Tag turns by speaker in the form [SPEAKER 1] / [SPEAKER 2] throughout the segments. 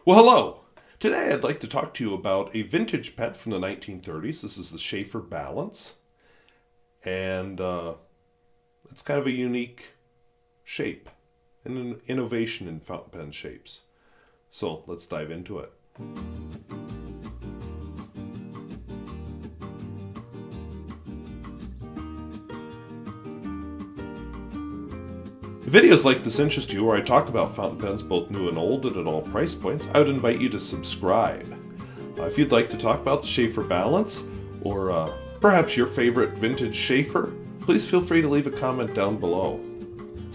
[SPEAKER 1] Well, hello. Today I'd like to talk to you about a vintage pen from the 1930s. This is the Sheaffer Balance, and it's kind of a unique shape and an innovation in fountain pen shapes. So let's dive into it. If videos like this interest you, where I talk about fountain pens both new and old and at all price points, I would invite you to subscribe. If you'd like to talk about the Sheaffer Balance, or perhaps your favorite vintage Sheaffer, please feel free to leave a comment down below.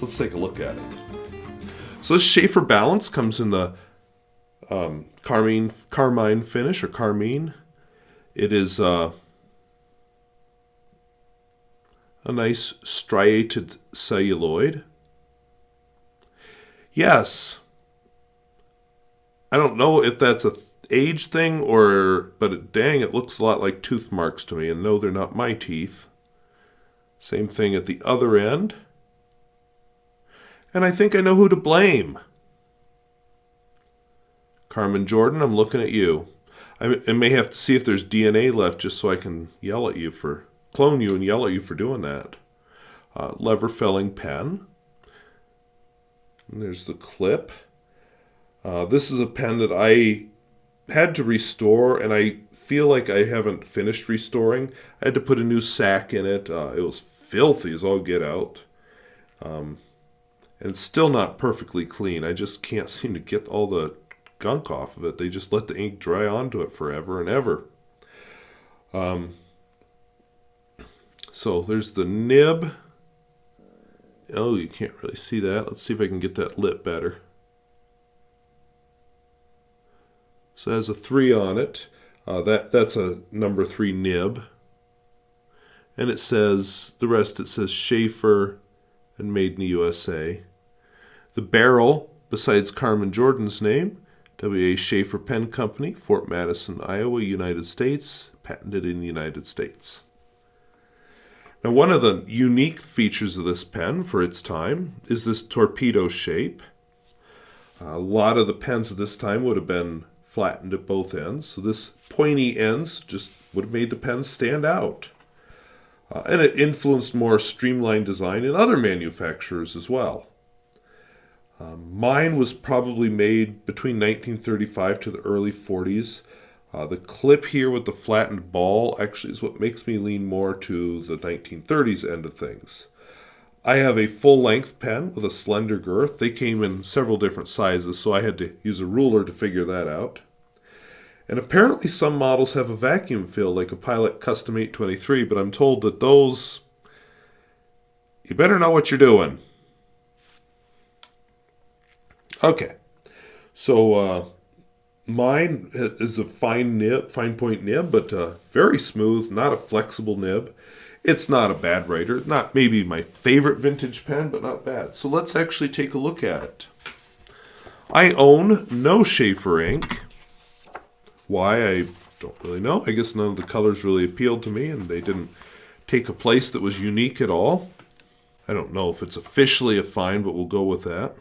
[SPEAKER 1] Let's take a look at it. So this Sheaffer Balance comes in the carmine finish, or carmine. It is a nice striated celluloid. Yes, I don't know if that's a age thing but dang, it looks a lot like tooth marks to me, and no, they're not my teeth. Same thing at the other end. And I think I know who to blame. Carmen Jordan, I'm looking at you. I may have to see if there's DNA left just so I can clone you and yell at you for doing that. Lever filling pen. And there's the clip. This is a pen that I had to restore, and I feel like I haven't finished restoring. I had to put a new sack in it. It was filthy as all get out. And it's still not perfectly clean. I just can't seem to get all the gunk off of it. They just let the ink dry onto it forever and ever. So there's the nib. Oh, you can't really see that. Let's see if I can get that lit better. So it has a 3 on it. That's a number 3 nib. And it says, the rest it says Sheaffer and Made in the USA. The barrel, besides Carmen Jordan's name, W.A. Sheaffer Pen Company, Fort Madison, Iowa, United States, patented in the United States. Now, one of the unique features of this pen for its time is this torpedo shape. A lot of the pens at this time would have been flattened at both ends, so this pointy ends just would have made the pen stand out. And it influenced more streamlined design in other manufacturers as well. Mine was probably made between 1935 to the early 40s. The clip here with the flattened ball actually is what makes me lean more to the 1930s end of things. I have a full-length pen with a slender girth. They came in several different sizes, so I had to use a ruler to figure that out. And apparently some models have a vacuum fill, like a Pilot Custom 823, but I'm told that those, you better know what you're doing. Okay, so mine is a fine point nib, but very smooth, not a flexible nib. It's not a bad writer. Not maybe my favorite vintage pen, but not bad. So let's actually take a look at it. I own no Sheaffer ink. Why, I don't really know. I guess none of the colors really appealed to me, and they didn't take a place that was unique at all. I don't know if it's officially a find, but we'll go with that.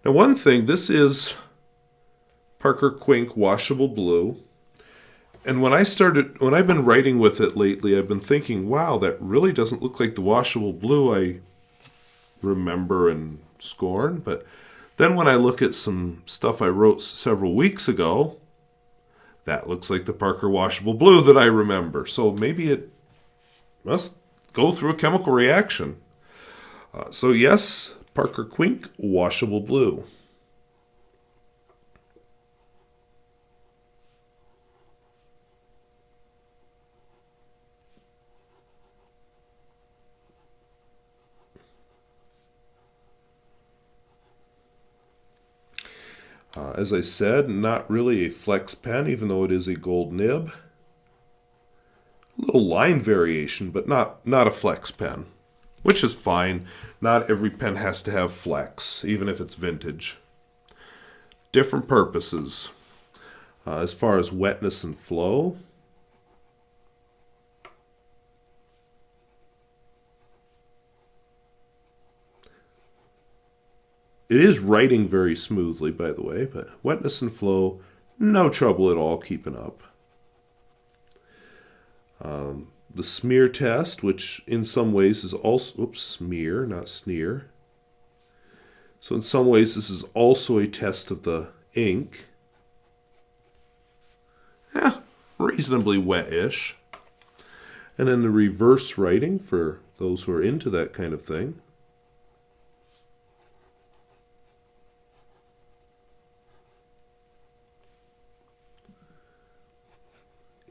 [SPEAKER 1] Now, one thing, this is Parker Quink Washable Blue. And when I've been writing with it lately, I've been thinking, wow, that really doesn't look like the washable blue I remember and scorn. But then when I look at some stuff I wrote several weeks ago, that looks like the Parker Washable Blue that I remember. So maybe it must go through a chemical reaction. So yes, Parker Quink Washable Blue. As I said, not really a flex pen, even though it is a gold nib. A little line variation, but not a flex pen, which is fine. Not every pen has to have flex, even if it's vintage. Different purposes. As far as wetness and flow, It is writing very smoothly, by the way, but wetness and flow, No trouble at all keeping up. The smear test, which in some ways is also, oops, smear, not sneer. So in some ways this is also a test of the ink. Reasonably wet-ish. And then the reverse writing for those who are into that kind of thing.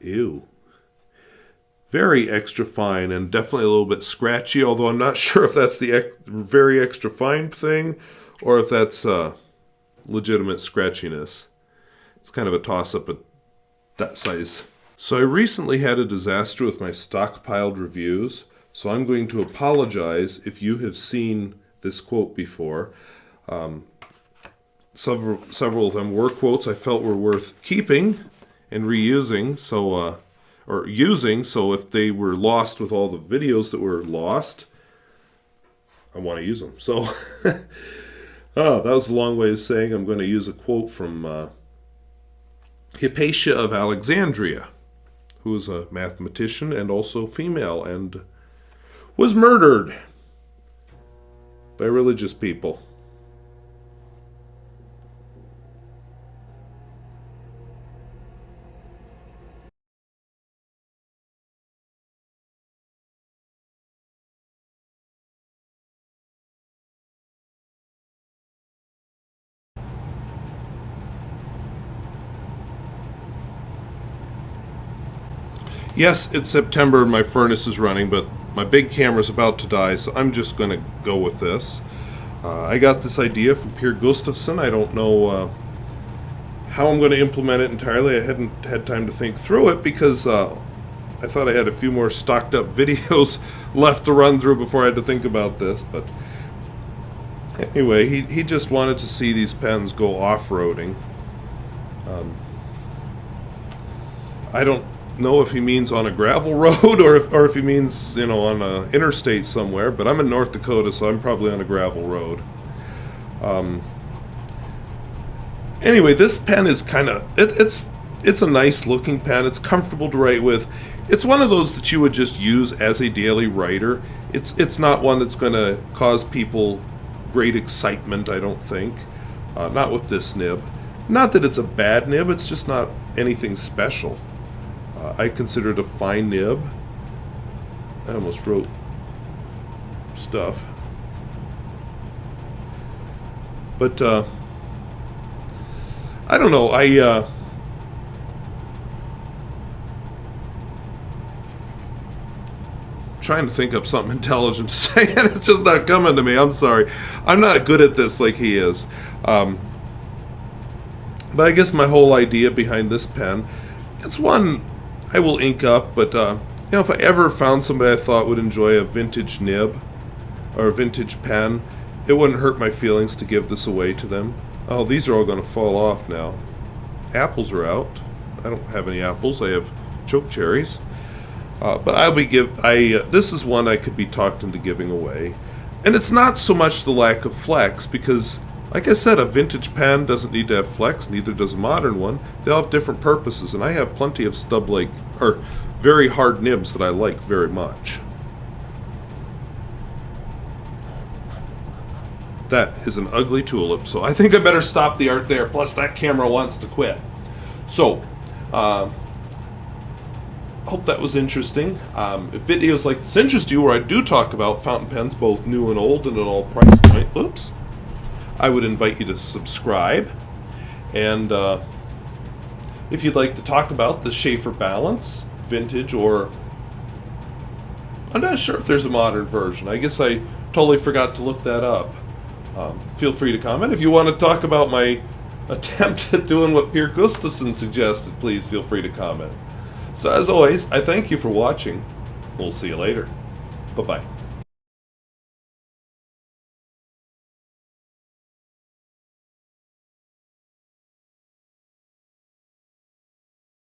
[SPEAKER 1] Ew. Very extra fine and definitely a little bit scratchy, although I'm not sure if that's the very extra fine thing or if that's legitimate scratchiness. It's kind of a toss-up at that size. So I recently had a disaster with my stockpiled reviews, so I'm going to apologize if you have seen this quote before. Several of them were quotes I felt were worth keeping and reusing, so so if they were lost with all the videos that were lost, I want to use them. So that was a long way of saying I'm going to use a quote from Hypatia of Alexandria, who was a mathematician and also female and was murdered by religious people. Yes, it's September and my furnace is running, but my big camera's about to die, so I'm just going to go with this. I got this idea from Pierre Gustafson. I don't know how I'm going to implement it entirely. I hadn't had time to think through it because I thought I had a few more stocked up videos left to run through before I had to think about this. But anyway, he just wanted to see these pens go off-roading. I don't know if he means on a gravel road or if he means, on an interstate somewhere, but I'm in North Dakota, so I'm probably on a gravel road. Anyway, this pen is kind of it's a nice looking pen. It's comfortable to write with. It's one of those that you would just use as a daily writer. It's not one that's going to cause people great excitement, I don't think. Not with this nib. Not that it's a bad nib, it's just not anything special. I consider it a fine nib. I almost wrote stuff. But, I don't know, trying to think up something intelligent to say, and it's just not coming to me. I'm sorry. I'm not good at this like he is. But I guess my whole idea behind this pen, it's one I will ink up, but if I ever found somebody I thought would enjoy a vintage nib or a vintage pen, it wouldn't hurt my feelings to give this away to them. Oh, these are all going to fall off now. Apples are out. I don't have any apples. I have choke cherries. But this is one I could be talked into giving away. And it's not so much the lack of flex, because, like I said, a vintage pen doesn't need to have flex, neither does a modern one. They all have different purposes, and I have plenty of very hard nibs that I like very much. That is an ugly tulip, so I think I better stop the art there, plus that camera wants to quit. So, hope that was interesting. If videos like this interest you, where I do talk about fountain pens, both new and old, and at all price point, I would invite you to subscribe. And if you'd like to talk about the Sheaffer Balance, vintage, or I'm not sure if there's a modern version. I guess I totally forgot to look that up. Feel free to comment. If you want to talk about my attempt at doing what Pierre Gustafson suggested, please feel free to comment. So as always, I thank you for watching. We'll see you later. Bye-bye.